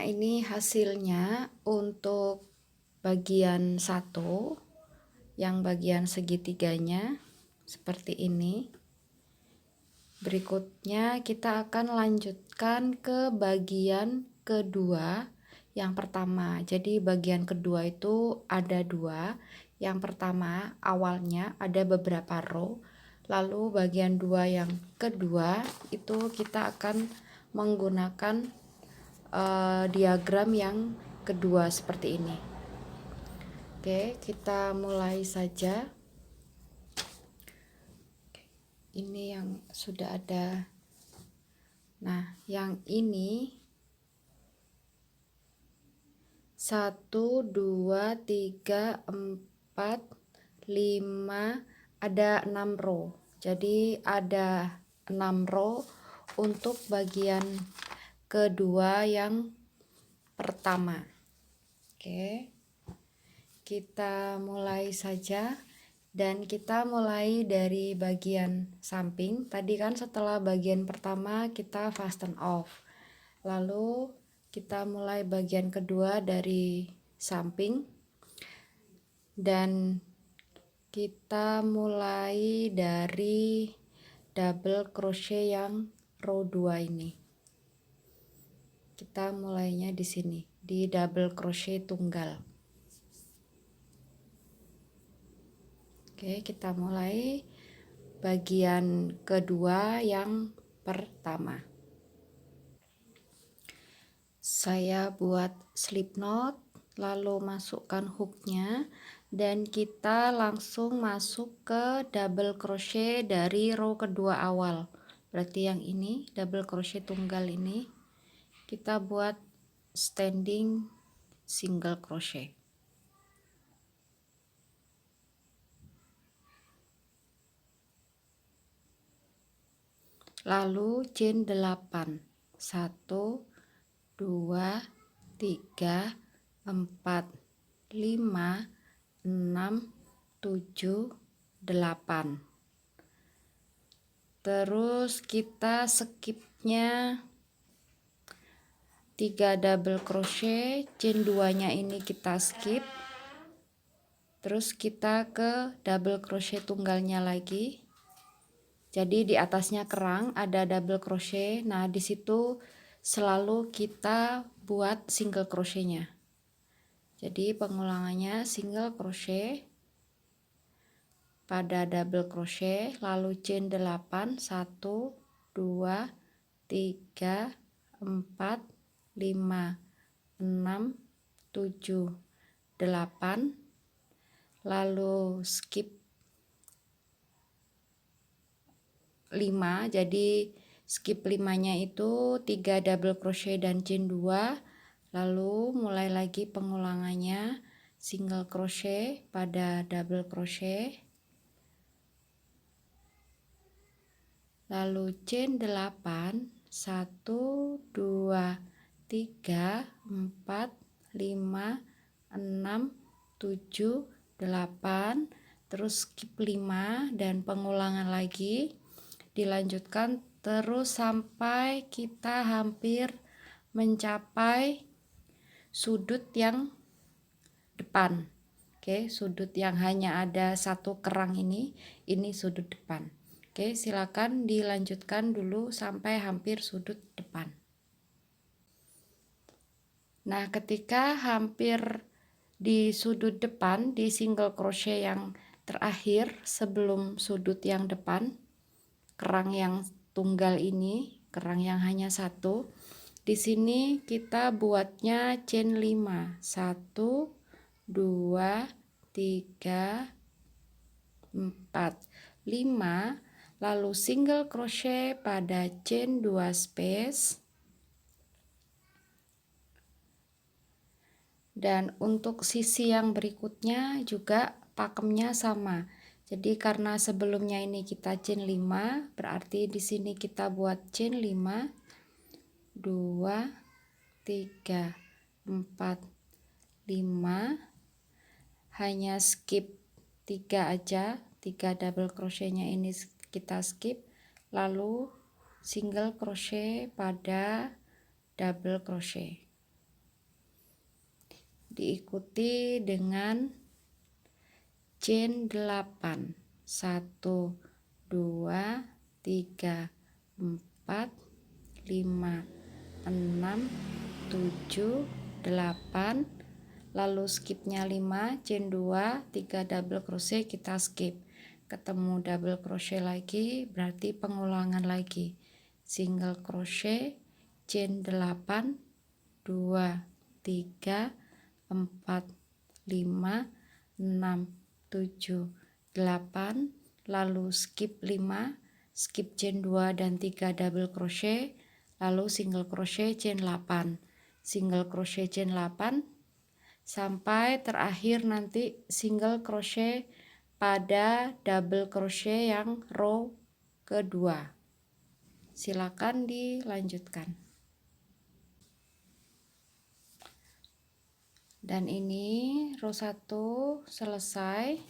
ini hasilnya untuk bagian 1, yang bagian segitiganya seperti ini. Berikutnya kita akan lanjutkan ke bagian kedua yang pertama. Jadi bagian kedua itu ada 2. Yang pertama awalnya ada beberapa row, lalu bagian 2 yang kedua itu kita akan menggunakan diagram yang kedua seperti ini. Oke, kita mulai saja. Ini yang sudah ada. Nah, yang ini 1, 2, 3, 4, 5, ada 6 row. Jadi ada 6 row untuk bagian kedua yang pertama. Oke, kita mulai saja, dan kita mulai dari bagian samping. Tadi kan setelah bagian pertama kita fasten off, lalu kita mulai bagian kedua dari samping, dan kita mulai dari double crochet yang row 2 ini. Kita mulainya di sini, di double crochet tunggal. Oke, kita mulai bagian kedua yang pertama. Saya buat slip knot, lalu masukkan hooknya, dan kita langsung masuk ke double crochet dari row kedua awal. Berarti yang ini double crochet tunggal ini kita buat standing single crochet. Lalu chain 8, 1, 2, 3, 4, 5, 6, 7, 8. Terus kita skipnya 3 double crochet, chain 2-nya ini kita skip. Terus kita ke double crochet tunggalnya lagi. Jadi di atasnya kerang ada double crochet. Nah, di situ selalu kita buat single crochetnya. Jadi pengulangannya single crochet pada double crochet, lalu chain 8, 1, 2, 3, 4, 5, 6, 7, 8, lalu skip 5. Jadi skip 5-nya itu 3 double crochet dan chain 2, lalu mulai lagi pengulangannya single crochet pada double crochet, lalu chain 8, 1, 2, 3, 4, 5, 6, 7, 8, terus skip 5 dan pengulangan lagi. Dilanjutkan terus sampai kita hampir mencapai sudut yang depan. Oke, sudut yang hanya ada satu kerang ini sudut depan. Oke, silakan dilanjutkan dulu sampai hampir sudut depan. Nah, ketika hampir di sudut depan, di single crochet yang terakhir sebelum sudut yang depan, kerang yang tunggal ini, kerang yang hanya satu, di sini kita buatnya chain 5, 1, 2, 3, 4, 5, lalu single crochet pada chain 2 space. Dan untuk sisi yang berikutnya juga pakemnya sama. Jadi karena sebelumnya ini kita chain 5, berarti di sini kita buat chain 5, 2, 3, 4, 5, hanya skip 3 aja, 3 double crochetnya ini kita skip, lalu single crochet pada double crochet. diikuti dengan chain 8. 1 2 3 4 5 6 7 8, lalu skipnya 5, chain 2, 3 double crochet, kita skip, ketemu double crochet lagi, berarti pengulangan lagi, single crochet, chain 8, 2 3 4 5 6 7 8, lalu skip 5, skip chain 2 dan 3 double crochet, lalu single crochet chain 8, single crochet chain 8 sampai terakhir nanti single crochet pada double crochet yang row kedua. Silakan dilanjutkan. Dan ini row 1 selesai,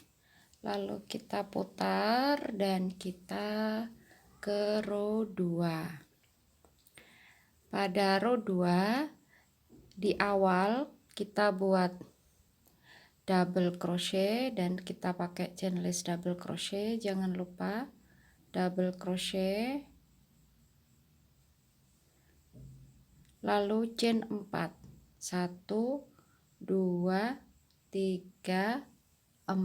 lalu kita putar dan kita ke row 2. Pada row 2 di awal kita buat double crochet dan kita pakai chainless double crochet, jangan lupa double crochet, lalu chain 4, 1 2 3 4,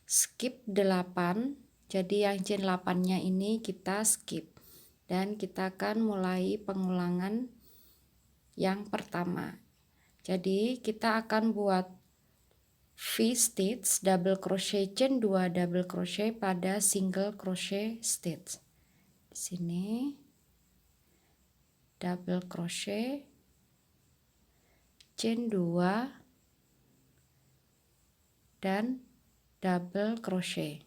skip 8, jadi yang chain 8 nya ini kita skip dan kita akan mulai pengulangan yang pertama. Jadi kita akan buat V-stitch, double crochet chain 2 double crochet pada single crochet stitch. Di sini double crochet, chain 2 dan double crochet.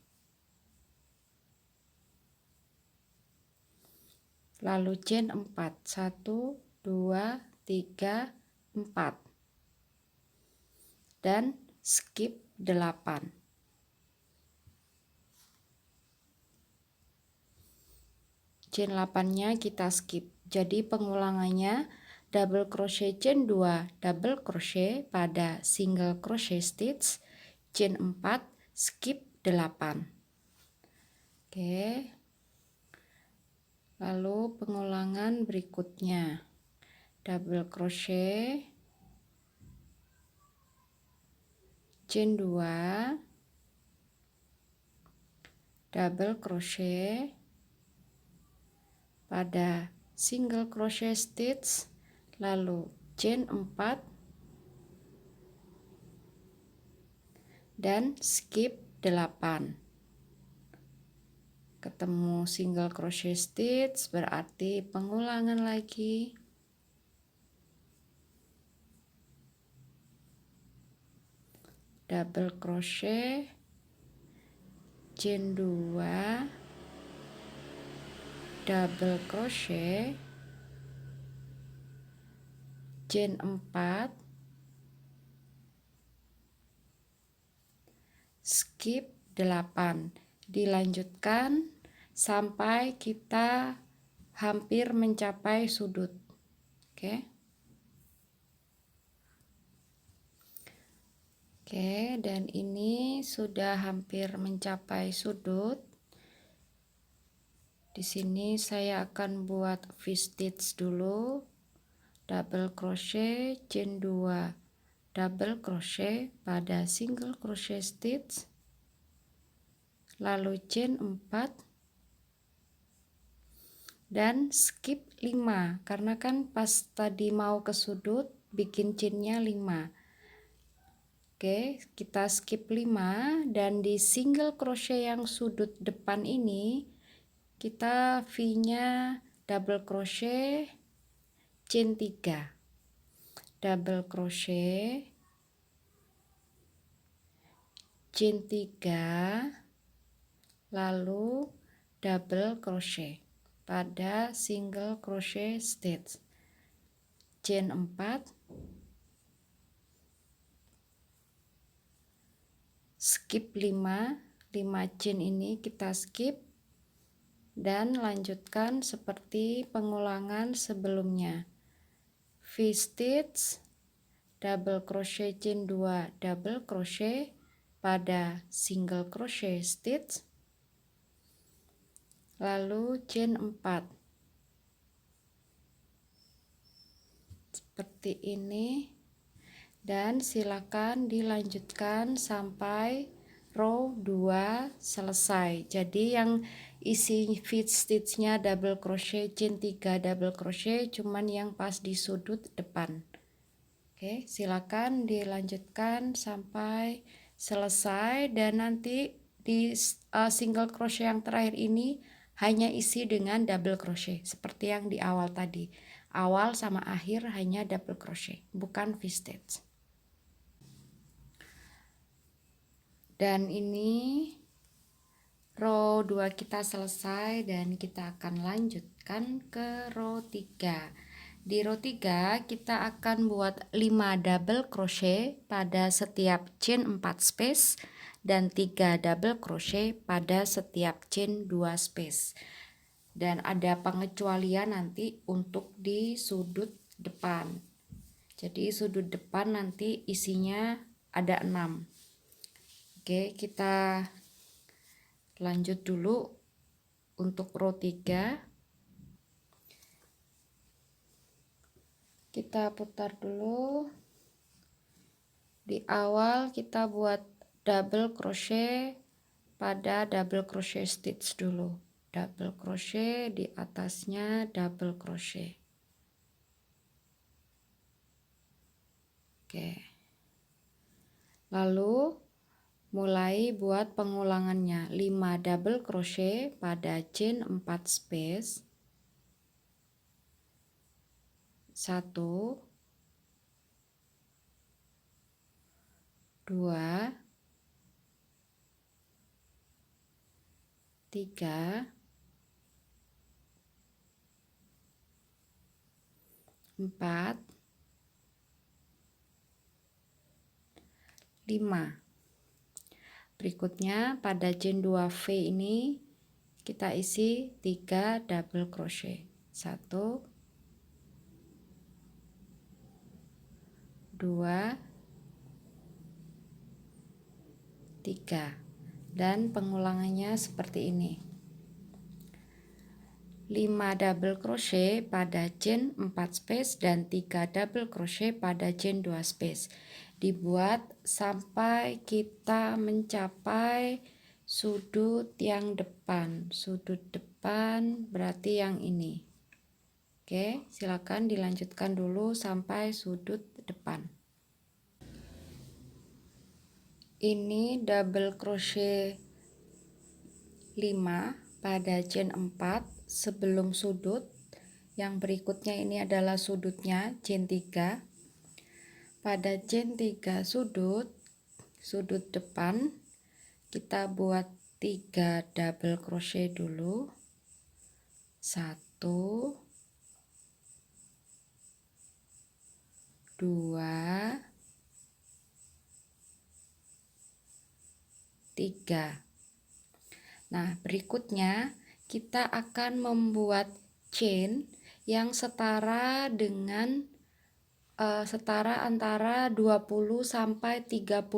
Lalu chain 4, 1 2 3 4 dan skip 8. Chain 8-nya kita skip. Jadi pengulangannya double crochet chain 2 double crochet pada single crochet stitch, chain 4, skip 8. Oke. Lalu pengulangan berikutnya double crochet, chain 2 double crochet pada single crochet stitch, lalu chain 4 dan skip 8. Ketemu single crochet stitch, berarti pengulangan lagi. Double crochet, chain 2 double crochet, chain 4, skip 8. Dilanjutkan sampai kita hampir mencapai sudut. Oke. Oke, dan ini sudah hampir mencapai sudut. Di sini saya akan buat V-stitch dulu. Double crochet, chain 2 double crochet pada single crochet stitch, lalu chain 4 dan skip 5 karena kan pas tadi mau ke sudut bikin chainnya 5. Oke, kita skip 5 dan di single crochet yang sudut depan ini kita V-nya double crochet, chain 3 double crochet, chain 3, lalu double crochet pada single crochet stitch, chain 4, skip 5 chain ini kita skip dan lanjutkan seperti pengulangan sebelumnya. V-stitch, double crochet chain 2 double crochet pada single crochet stitch, lalu chain 4 seperti ini, dan silakan dilanjutkan sampai row 2 selesai. Jadi yang isi feed stitchnya double crochet chain 3 double crochet cuman yang pas di sudut depan. Oke, silakan dilanjutkan sampai selesai, dan nanti di single crochet yang terakhir ini hanya isi dengan double crochet seperti yang di awal tadi. Awal sama akhir hanya double crochet, bukan V-stitch. Dan ini row 2 kita selesai, dan kita akan lanjutkan ke row 3. Di row 3 kita akan buat 5 double crochet pada setiap chain 4 space dan 3 double crochet pada setiap chain 2 space. Dan ada pengecualian nanti untuk di sudut depan. Jadi sudut depan nanti isinya ada 6. Oke, kita lanjut dulu untuk row 3. Kita putar dulu. Di awal kita buat double crochet pada double crochet stitch dulu. Double crochet di atasnya double crochet. Oke. Lalu mulai buat pengulangannya. 5 double crochet pada chain 4 space. 1 2 3 4 5. Berikutnya pada chain 2V ini kita isi 3 double crochet. 1 2 3, dan pengulangannya seperti ini. 5 double crochet pada chain 4 space dan 3 double crochet pada chain 2 space. Dibuat sampai kita mencapai sudut yang depan. Sudut depan berarti yang ini. Oke, silakan dilanjutkan dulu sampai sudut depan. Ini double crochet 5 pada chain 4 sebelum sudut. Yang berikutnya ini adalah sudutnya, chain 3. Pada chain 3 sudut depan kita buat 3 double crochet dulu. 1 2 3. Nah, berikutnya kita akan membuat chain yang setara dengan setara antara 20 sampai 35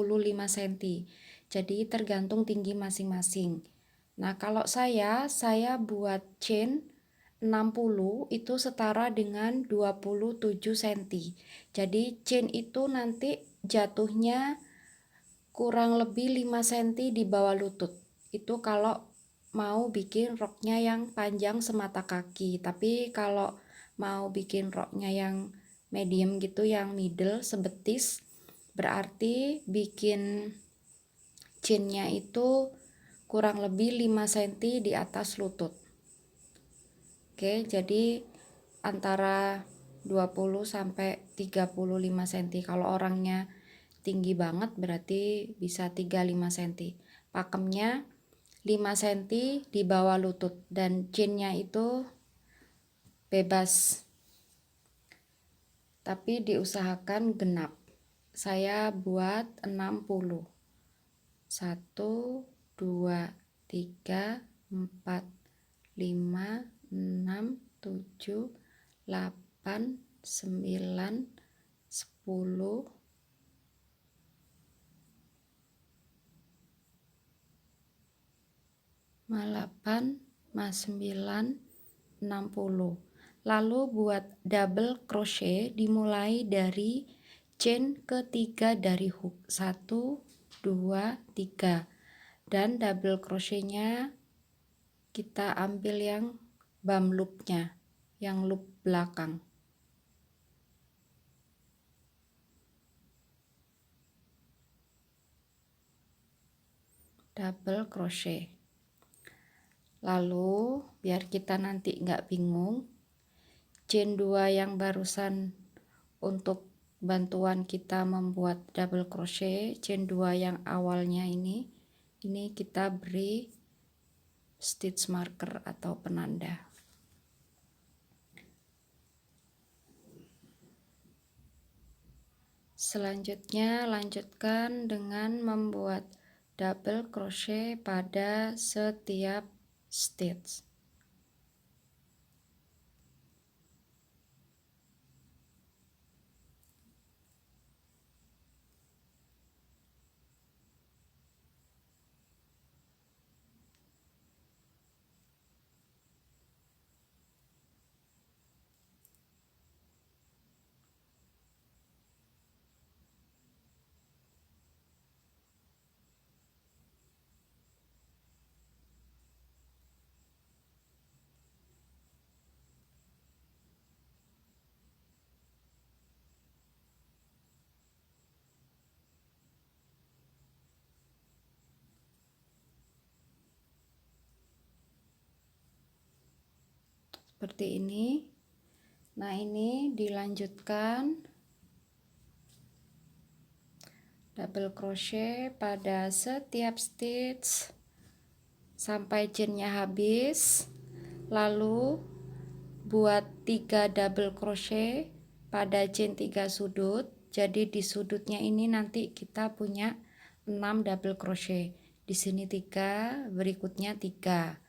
cm. Jadi tergantung tinggi masing-masing. Nah, kalau saya buat chain 60 itu setara dengan 27 cm. Jadi chain itu nanti jatuhnya kurang lebih 5 cm di bawah lutut. Itu kalau mau bikin roknya yang panjang semata kaki. Tapi kalau mau bikin roknya yang medium gitu, yang middle sebetis, berarti bikin chainnya itu kurang lebih 5 cm di atas lutut. Oke, jadi antara 20 sampai 35 cm. Kalau orangnya tinggi banget berarti bisa 35 cm. Pakemnya 5 cm di bawah lutut, dan chainnya itu bebas. Tapi diusahakan genap. Saya buat 60. 1 2 3 4 5 6 7 8 9 10, 8, 9, 60. Lalu buat double crochet dimulai dari chain ketiga dari hook 1, 2, 3, dan double crochetnya kita ambil yang bump loopnya, yang loop belakang. Double crochet. Lalu biar kita nanti nggak bingung, chain 2 yang barusan untuk bantuan kita membuat double crochet, chain 2 yang awalnya ini kita beri stitch marker atau penanda. Selanjutnya lanjutkan dengan membuat double crochet pada setiap stitch. Seperti ini. Nah, ini dilanjutkan double crochet pada setiap stitch sampai chainnya habis. Lalu buat 3 double crochet pada chain 3 sudut. Jadi di sudutnya ini nanti kita punya 6 double crochet. Di sini 3, berikutnya 3.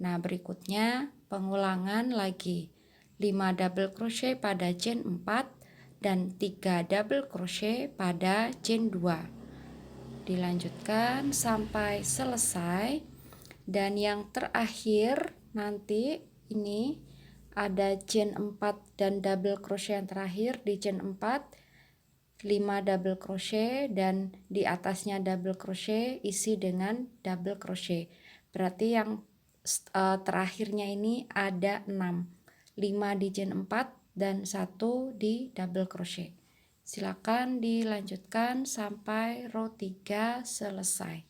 Nah, berikutnya pengulangan lagi 5 double crochet pada chain 4 dan 3 double crochet pada chain 2. Dilanjutkan sampai selesai, dan yang terakhir nanti ini ada chain 4 dan double crochet yang terakhir di chain 4, 5 double crochet dan di atasnya double crochet isi dengan double crochet. Berarti yang terakhirnya ini ada 6, 5 di chain 4 dan 1 di double crochet. Silakan dilanjutkan sampai row 3 selesai.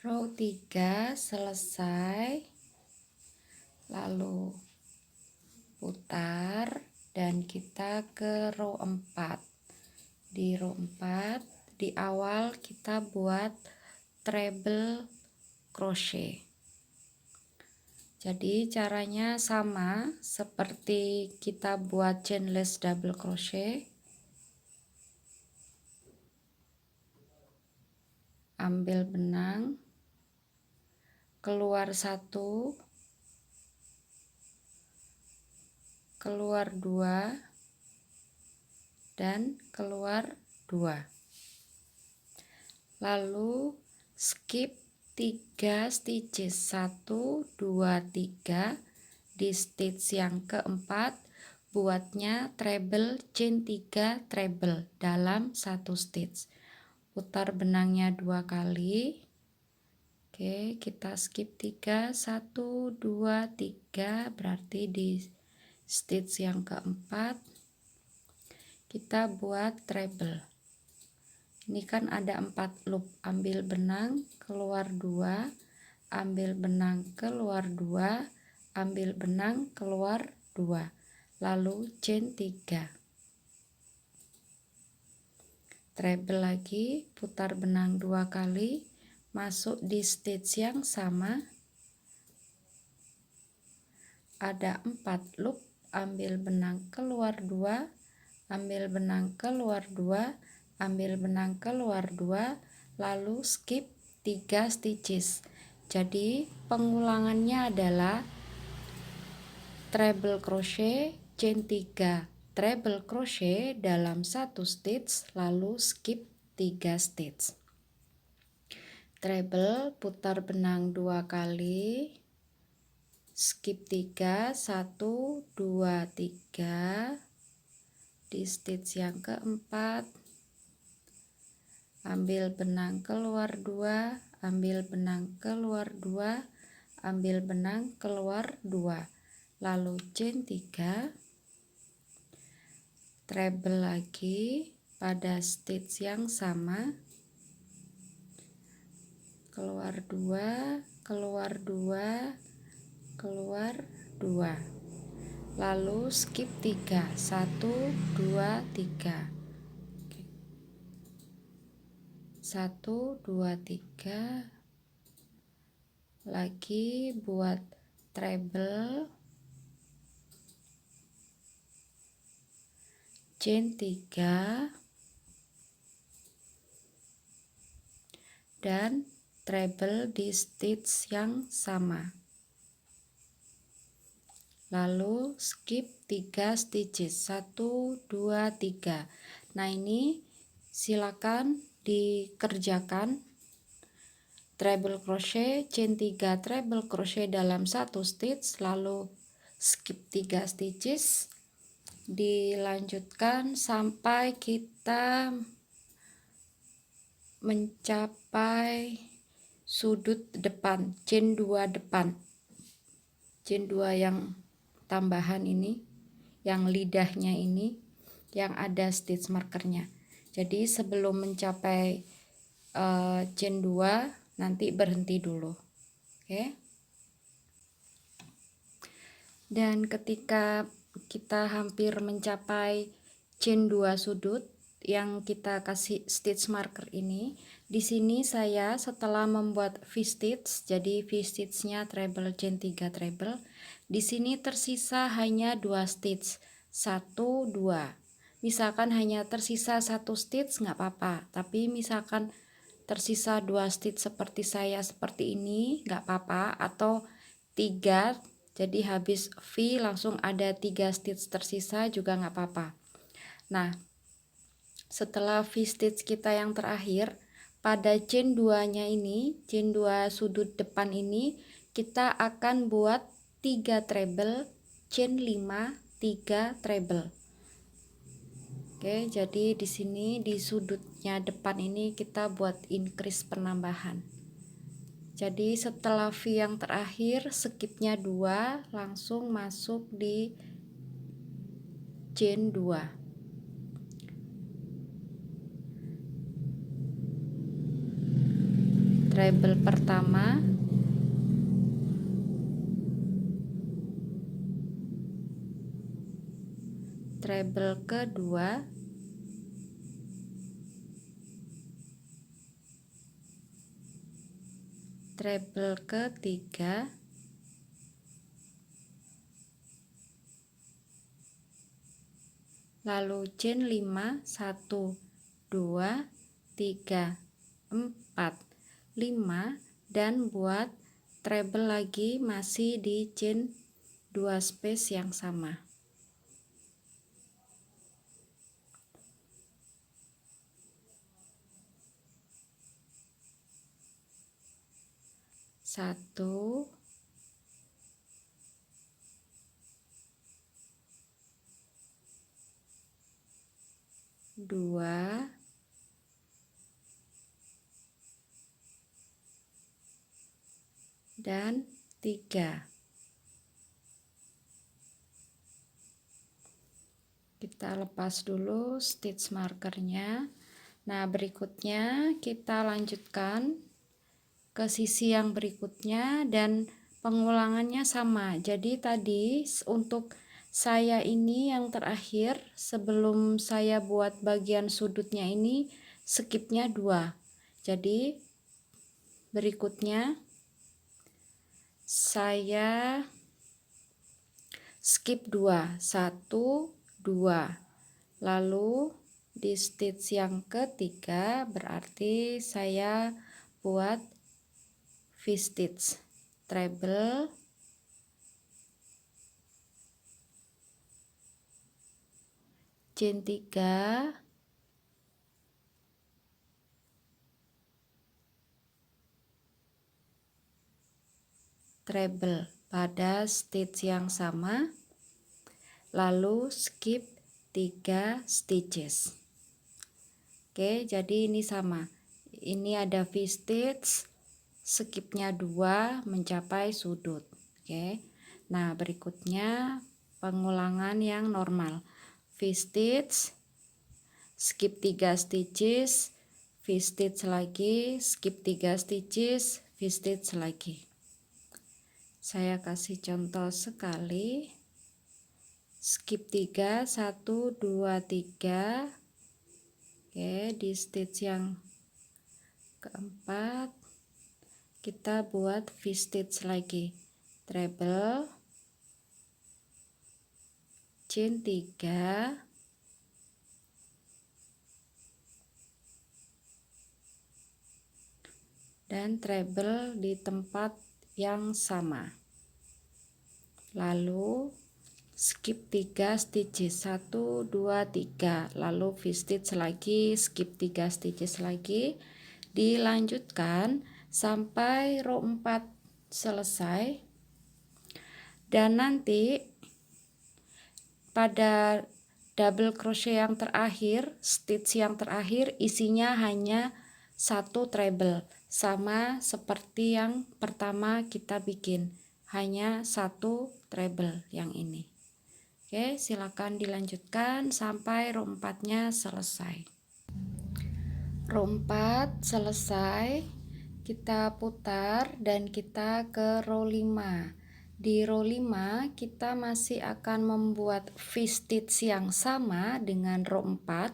Row 3 selesai, lalu putar dan kita ke row 4. Di row 4 di awal kita buat treble crochet. Jadi caranya sama seperti kita buat chainless double crochet. Ambil benang, keluar 1, keluar 2, dan keluar 2. Lalu skip 3 stitches, 1, 2, 3. Di stitch yang keempat buatnya treble chain 3 treble dalam 1 stitch. Putar benangnya 2 kali. Oke, kita skip 3, 1, 2, 3, berarti di stitch yang keempat kita buat treble. Ini kan ada 4 loop, ambil benang, keluar 2, ambil benang, keluar 2, ambil benang, keluar 2, lalu chain 3. Treble lagi, putar benang 2 kali, masuk di stitch yang sama. Ada 4 loop, ambil benang, keluar 2, ambil benang, keluar 2, ambil benang, keluar 2, lalu skip 3 stitches. Jadi pengulangannya adalah treble crochet, chain 3, treble crochet dalam 1 stitch, lalu skip 3 stitch. Treble, putar benang 2 kali, skip 3, 1 2 3. Di stitch yang keempat, ambil benang keluar 2, ambil benang keluar 2, ambil benang keluar 2, lalu chain 3, treble lagi pada stitch yang sama, keluar 2, keluar 2, keluar 2, lalu skip 3, 1 2 3. 1 2 3, lagi buat treble, chain 3, dan treble di stitch yang sama, lalu skip 3 stitches, 1 2 3. Nah, ini silakan dikerjakan treble crochet, chain 3, treble crochet dalam 1 stitch, lalu skip 3 stitches, dilanjutkan sampai kita mencapai sudut depan, chain 2 depan, chain 2 yang tambahan ini, yang lidahnya ini, yang ada stitch markernya. Jadi sebelum mencapai chain 2 nanti berhenti dulu, oke. Dan ketika kita hampir mencapai chain 2 sudut yang kita kasih stitch marker ini, di sini saya setelah membuat V-stitch, jadi V-stitchnya treble, chain 3 treble, di sini tersisa hanya 2 stitch, 1 2. Misalkan hanya tersisa 1 stitch nggak apa-apa, tapi misalkan tersisa 2 stitch seperti saya seperti ini nggak apa-apa, atau 3, jadi habis V langsung ada 3 stitch tersisa juga nggak apa-apa. Nah, setelah V-stitch kita yang terakhir, pada chain 2 nya ini, chain 2 sudut depan ini, kita akan buat 3 treble, chain 5 3 treble. Oke, jadi di sini di sudutnya depan ini kita buat increase penambahan. Jadi setelah V yang terakhir, skipnya 2, langsung masuk di chain 2. Treble pertama, treble kedua, treble ketiga, lalu chain 5, 1 2 3 4 5, dan buat treble lagi masih di chain 2 space yang sama. Satu, dua, dan 3. Kita lepas dulu stitch markernya. Nah, berikutnya kita lanjutkan ke sisi yang berikutnya dan pengulangannya sama. Jadi tadi untuk saya ini yang terakhir, sebelum saya buat bagian sudutnya ini skipnya 2. Jadi berikutnya saya skip 2, 1 2, lalu di stitch yang ketiga berarti saya buat V-stitch, treble, chain 3, treble pada stitch yang sama, lalu skip 3 stitches. Oke, jadi ini sama. Ini ada V-stitch, skipnya 2 mencapai sudut. Oke. Nah, berikutnya pengulangan yang normal. V-stitch, skip 3 stitches, V-stitch lagi, skip 3 stitches, V-stitch lagi. Saya kasih contoh sekali. Skip 3, 1, 2, 3. Oke, di stitch yang keempat kita buat V-stitch lagi. Treble, chain 3, dan treble di tempat yang sama. Lalu skip 3 stitches, 1, 2, 3, lalu V-stitch lagi, skip 3 stitches lagi, dilanjutkan sampai row 4 selesai. Dan nanti pada double crochet yang terakhir, stitch yang terakhir isinya hanya 1 treble, sama seperti yang pertama kita bikin, hanya 1 treble yang ini. Oke, silakan dilanjutkan sampai row 4-nya selesai. Row 4 selesai, kita putar dan kita ke row 5. Di row 5 kita masih akan membuat V-stitch yang sama dengan row 4.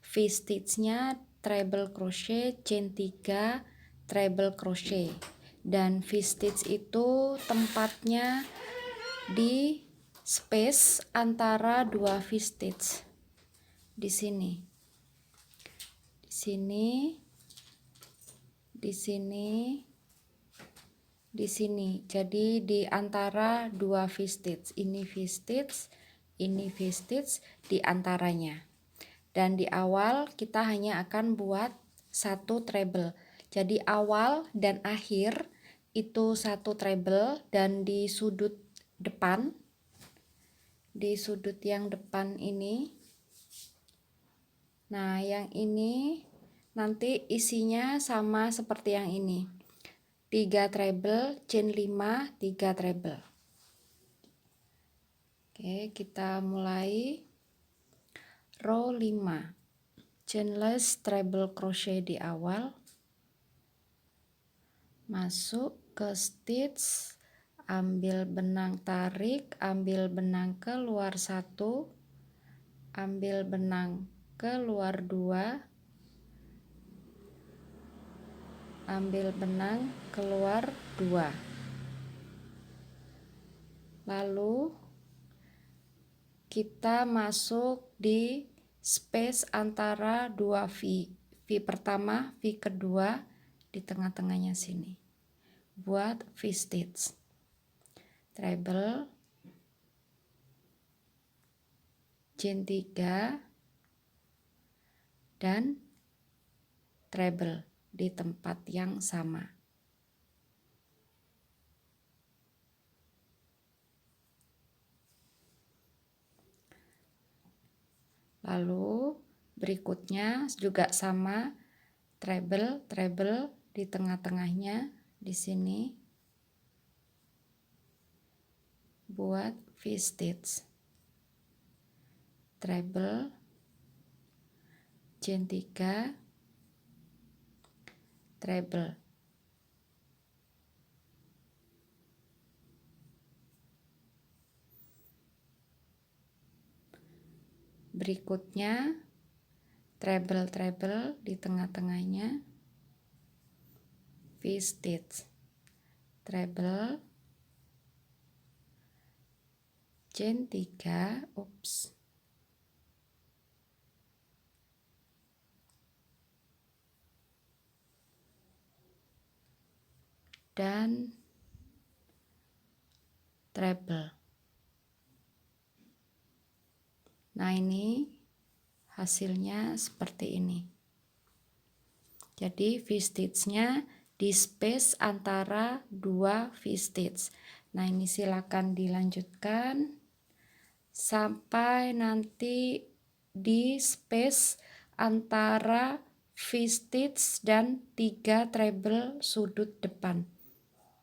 V-stitchnya treble crochet, chain 3, treble crochet. Dan V-stitch itu tempatnya di space antara 2 V-stitch. Di sini. Di sini. Di sini. Di sini. Jadi di antara 2 V-stitch. Ini V-stitch, ini V-stitch di antaranya. Dan di awal kita hanya akan buat 1 treble. Jadi awal dan akhir itu 1 treble, dan di sudut depan, di sudut yang depan ini, nah yang ini nanti isinya sama seperti yang ini, 3 treble, chain 5, 3 treble. Oke, kita mulai row 5, chainless treble crochet di awal, masuk ke stitch, ambil benang tarik, ambil benang keluar 1, ambil benang keluar 2, ambil benang keluar 2, lalu kita masuk di space antara 2 V, V pertama, V kedua, di tengah-tengahnya sini, buat V-stitch, treble, chain 3, dan treble di tempat yang sama. Lalu berikutnya juga sama, treble, treble di tengah-tengahnya di sini, buat V-stitch, treble, chain 3, treble. Berikutnya treble, treble di tengah-tengahnya, V-stitch, treble, chain 3, dan treble. Nah, ini hasilnya seperti ini. Jadi V-stitch-nya di space antara dua V-stitch. Nah, ini silakan dilanjutkan sampai nanti di space antara V-stitch dan 3 treble sudut depan.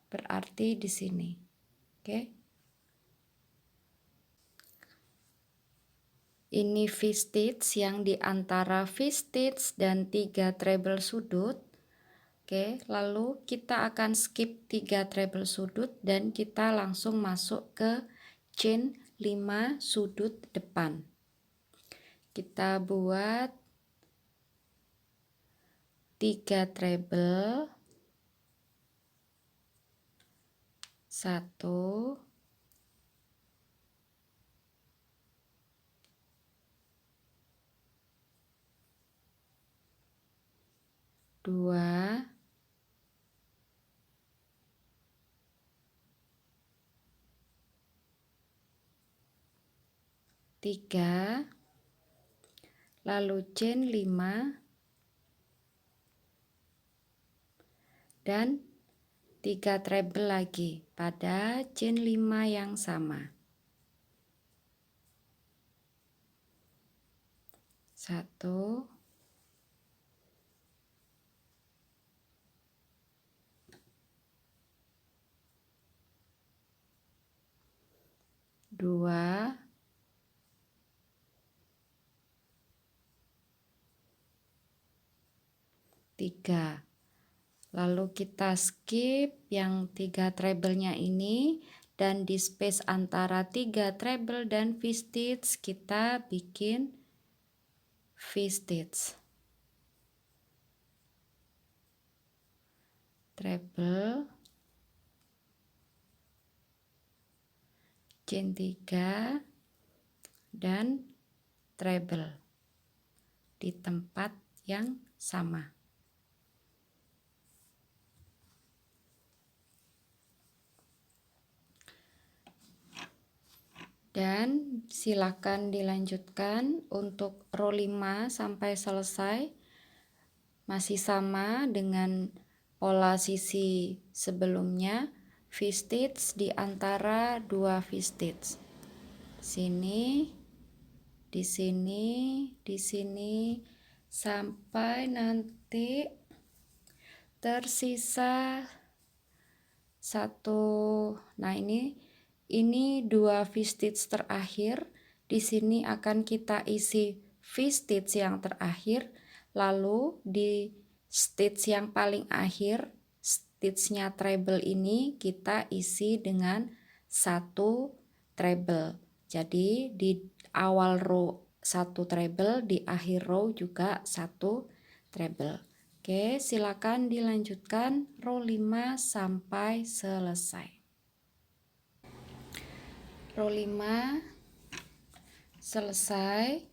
Berarti di sini. Oke. Ini V-stitch yang di antara V-stitch dan 3 treble sudut. Oke, lalu kita akan skip 3 treble sudut dan kita langsung masuk ke chain 5 sudut depan. Kita buat 3 treble, 1, 2, 3, lalu chain 5 dan 3 treble lagi pada chain 5 yang sama. 1, 2, 3. Lalu kita skip yang 3 treble-nya ini dan di space antara 3 treble dan V-stitch kita bikin V-stitch. Treble, chain 3 dan treble di tempat yang sama. Dan silakan dilanjutkan untuk row 5 sampai selesai. Masih sama dengan pola sisi sebelumnya, V-stitch di antara dua V-stitch. Sini, di sini, di sini sampai nanti tersisa satu. Nah, ini dua V-stitch terakhir. Di sini akan kita isi V-stitch yang terakhir, lalu di stitch yang paling akhir, stitchnya treble ini kita isi dengan satu treble. Jadi di awal row satu treble, di akhir row juga satu treble. Oke, silakan dilanjutkan row 5 sampai selesai. Row 5 selesai,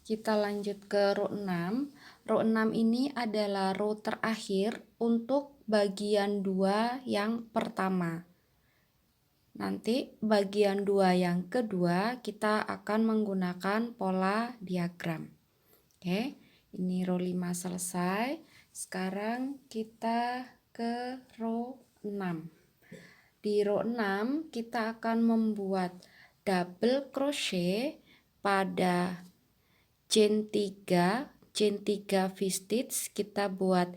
kita lanjut ke row 6. Row 6 ini adalah row terakhir untuk bagian 2 yang pertama. Nanti bagian 2 yang kedua kita akan menggunakan pola diagram. Oke, ini row 5 selesai. Sekarang kita ke row 6. Di row 6 kita akan membuat double crochet pada chain 3 V-stitch. Kita buat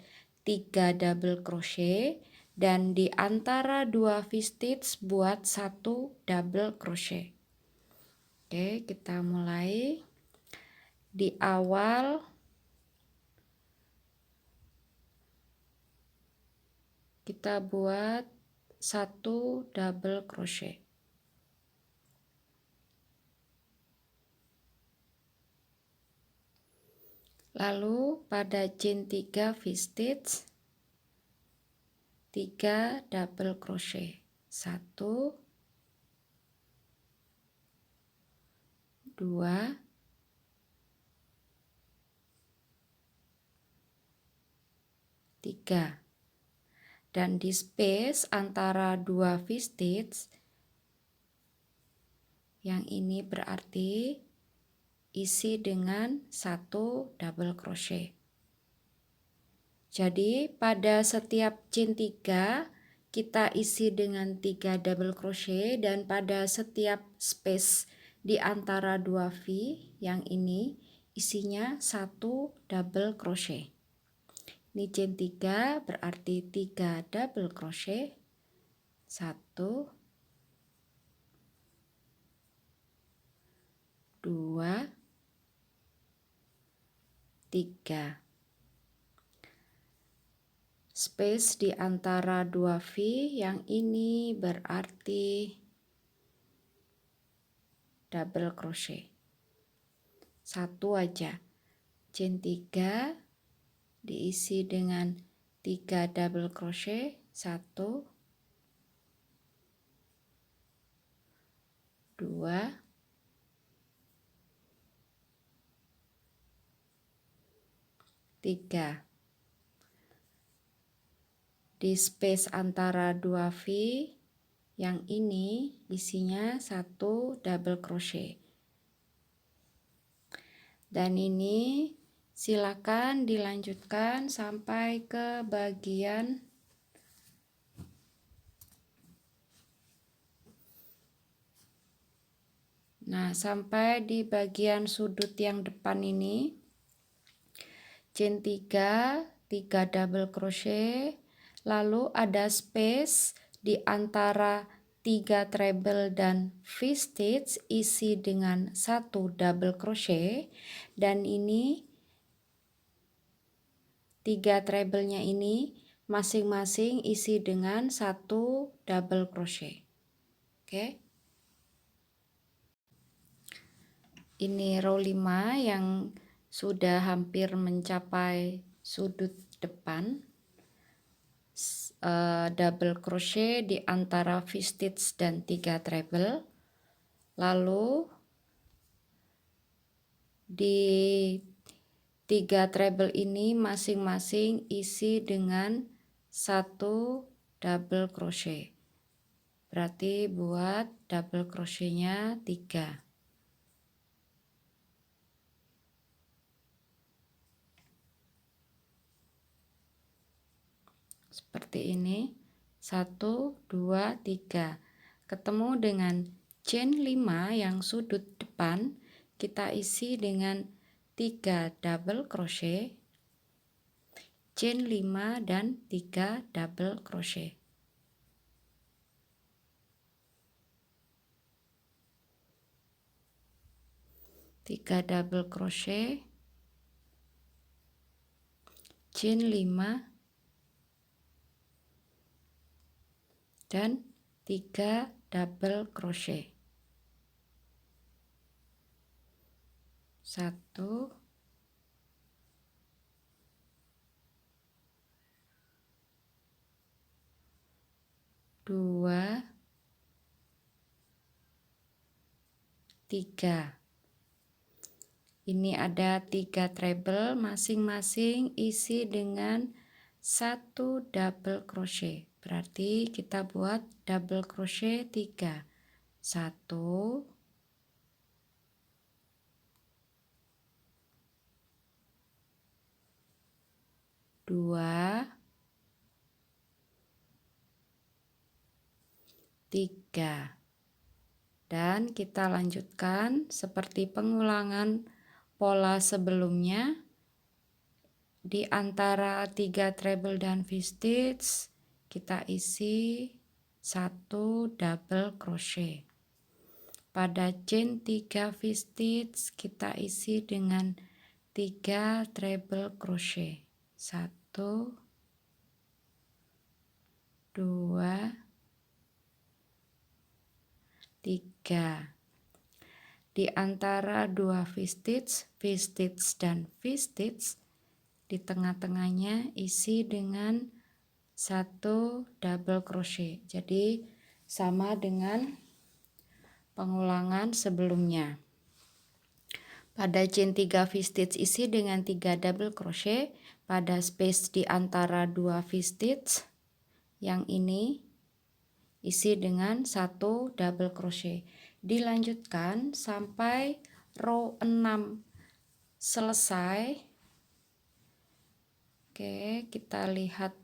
3 double crochet dan di antara 2 V-stitch buat 1 double crochet. Oke, kita mulai. Di awal kita buat 1 double crochet. Lalu pada chain 3 V-stitch 3 double crochet. 1, 2, 3. Dan di space antara 2 V-stitch yang ini berarti isi dengan 1 double crochet. Jadi pada setiap chain 3 kita isi dengan 3 double crochet, dan pada setiap space di antara 2 V yang ini isinya 1 double crochet. Ini chain 3 berarti 3 double crochet, 1, 2, 3. Space di antara 2 V yang ini berarti double crochet. 1 aja. Chain 3 diisi dengan 3 double crochet, 1, 2, 3. Di space antara 2 V yang ini isinya 1 double crochet. Dan ini silakan dilanjutkan sampai ke bagian sampai di bagian sudut yang depan ini. Chain 3, 3 double crochet, lalu ada space di antara 3 treble dan V-stitch isi dengan 1 double crochet, dan ini 3 treble-nya ini masing-masing isi dengan 1 double crochet. Oke. Ini row 5 yang sudah hampir mencapai sudut depan. Double crochet di antara V-stitch dan 3 treble. Lalu di 3 treble ini masing-masing isi dengan 1 double crochet. Berarti buat double crochetnya 3. Seperti ini, 1, 2, 3. Ketemu dengan chain 5 yang sudut depan, kita isi dengan 3 double crochet, chain 5 dan 3 double crochet. Tiga double crochet, chain 5 dan 3 double crochet. 1, 2, 3. Ini ada 3 treble, masing-masing isi dengan 1 double crochet. Berarti kita buat double crochet 3. 1, 2, 3. Dan kita lanjutkan seperti pengulangan pola sebelumnya. Di antara 3 treble dan V-stitch kita isi 1 double crochet. Pada chain 3 V-stitch kita isi dengan 3 treble crochet. 1, 2, 3. Di antara 2 V-stitch dan V-stitch, di tengah-tengahnya isi dengan 1 double crochet. Jadi sama dengan pengulangan sebelumnya. Pada chain 3 V-stitch isi dengan 3 double crochet. Pada space di antara 2 V-stitch yang ini isi dengan 1 double crochet. Dilanjutkan sampai row 6 selesai. Oke, kita lihat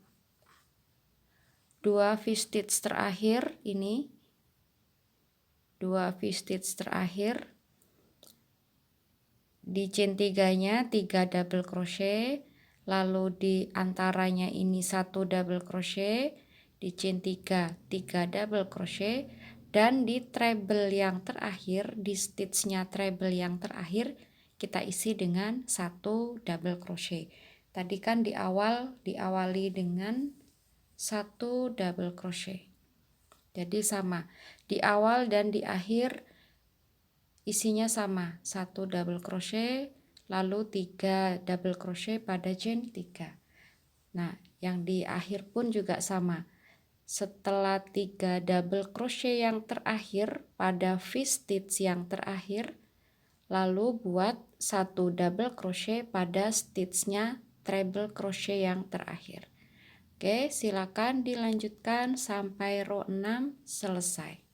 2 V-stitch terakhir ini. 2 V-stitch terakhir. Di chain 3-nya 3 double crochet, lalu di antaranya ini 1 double crochet, di chain 3 3 double crochet, dan di treble yang terakhir, di stitchnya treble yang terakhir kita isi dengan 1 double crochet. Tadi kan di awal diawali dengan 1 double crochet. Jadi sama, di awal dan di akhir isinya sama, 1 double crochet, lalu 3 double crochet pada chain 3. Nah, yang di akhir pun juga sama. Setelah 3 double crochet yang terakhir pada V-stitch yang terakhir, lalu buat 1 double crochet pada stitchnya treble crochet yang terakhir. Oke, silakan dilanjutkan sampai row 6 selesai.